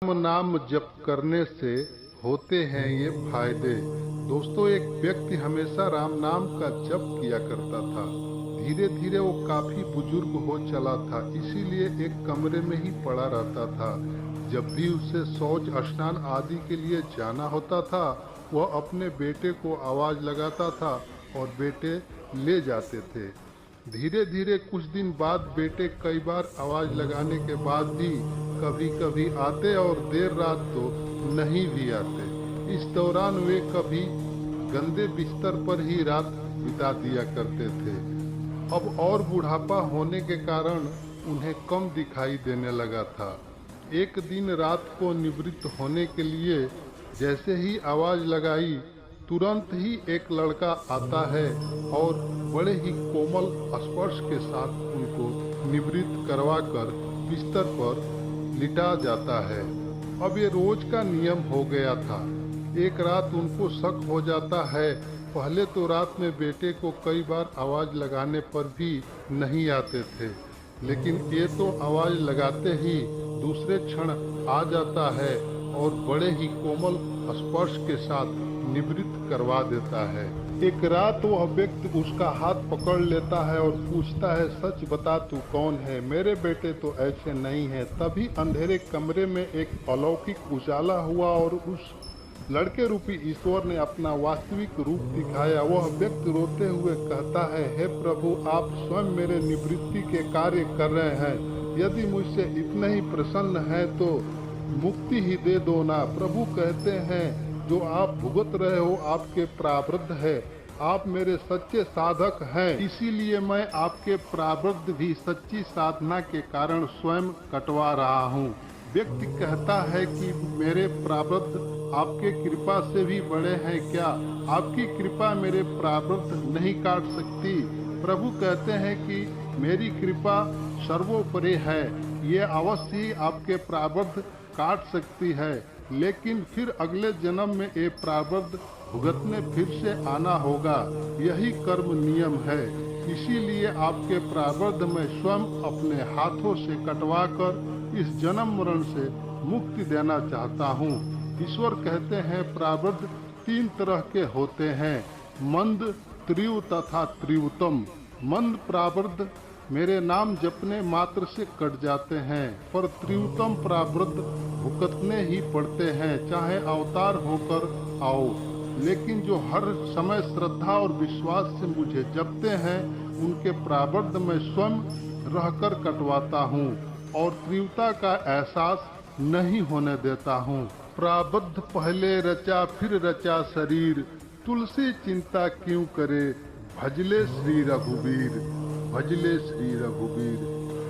राम नाम जप करने से होते हैं ये फायदे। दोस्तों, एक व्यक्ति हमेशा राम नाम का जप किया करता था। धीरे धीरे वो काफी बुजुर्ग हो चला था, इसीलिए एक कमरे में ही पड़ा रहता था। जब भी उसे शौच स्नान आदि के लिए जाना होता था, वह अपने बेटे को आवाज लगाता था और बेटे ले जाते थे। धीरे धीरे कुछ दिन बाद बेटे कई बार आवाज लगाने के बाद भी कभी कभी आते और देर रात तो नहीं भी आते। इस दौरान वे कभी गंदे बिस्तर पर ही रात बिता दिया करते थे। अब और बुढ़ापा होने के कारण उन्हें कम दिखाई देने लगा था। एक दिन रात को निवृत्त होने के लिए जैसे ही आवाज लगाई, तुरंत ही एक लड़का आता है और बड़े ही कोमल स्पर्श के साथ उनको निवृत्त करवाकर बिस्तर पर लिटा जाता है। अब ये रोज का नियम हो गया था। एक रात उनको शक हो जाता है। पहले तो रात में बेटे को कई बार आवाज लगाने पर भी नहीं आते थे, लेकिन ये तो आवाज लगाते ही दूसरे क्षण आ जाता है और बड़े ही कोमल स्पर्श के साथ निवृत्त करवा देता है। एक रात वह व्यक्ति उसका हाथ पकड़ लेता है और पूछता है, सच बता तू कौन है? मेरे बेटे तो ऐसे नहीं है। तभी अंधेरे कमरे में एक अलौकिक उजाला हुआ और उस लड़के रूपी ईश्वर ने अपना वास्तविक रूप दिखाया। वह व्यक्ति रोते हुए कहता है, हे प्रभु, आप स्वयं मेरे निवृत्ति के कार्य कर रहे हैं। यदि मुझसे इतने ही प्रसन्न है तो मुक्ति ही दे दो ना। प्रभु कहते हैं, जो आप भुगत रहे हो आपके प्रारब्ध है। आप मेरे सच्चे साधक हैं, इसीलिए मैं आपके प्रारब्ध भी सच्ची साधना के कारण स्वयं कटवा रहा हूँ। व्यक्ति कहता है कि मेरे प्रारब्ध आपके कृपा से भी बड़े हैं क्या? आपकी कृपा मेरे प्रारब्ध नहीं काट सकती। प्रभु कहते हैं कि मेरी कृपा सर्वोपरि है, ये अवश्य ही आपके प्रारब्ध काट सकती है, लेकिन फिर अगले जन्म में ये प्रारब्ध भुगतने फिर से आना होगा। यही कर्म नियम है। इसीलिए आपके प्रारब्ध में स्वयं अपने हाथों से कटवाकर इस जन्म मरण से मुक्ति देना चाहता हूँ। ईश्वर कहते हैं, प्रारब्ध 3 तरह के होते हैं, मंद, त्रिव तथा त्रिवतम। मंद प्रारब्ध मेरे नाम जपने मात्र से कट जाते हैं, पर त्रिवतम प्रारब्ध भुगतने ही पड़ते हैं, चाहे अवतार होकर आओ। लेकिन जो हर समय श्रद्धा और विश्वास से मुझे जपते हैं, उनके प्रारब्ध में स्वयं रहकर कटवाता हूँ और तीव्रता का एहसास नहीं होने देता हूँ। प्रारब्ध पहले रचा फिर रचा शरीर, तुलसी चिंता क्यों करे, भजले श्री रघुवीर, भजले श्री रघुवीर।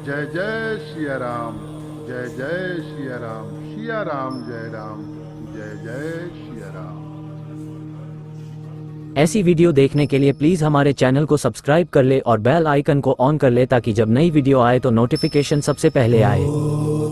जय जय सिया राम, जय जय सिया राम, सिया राम जय राम, जय जय सिया राम। ऐसी वीडियो देखने के लिए प्लीज हमारे चैनल को सब्सक्राइब कर ले और बेल आइकन को ऑन कर ले, ताकि जब नई वीडियो आए तो नोटिफिकेशन सबसे पहले आए।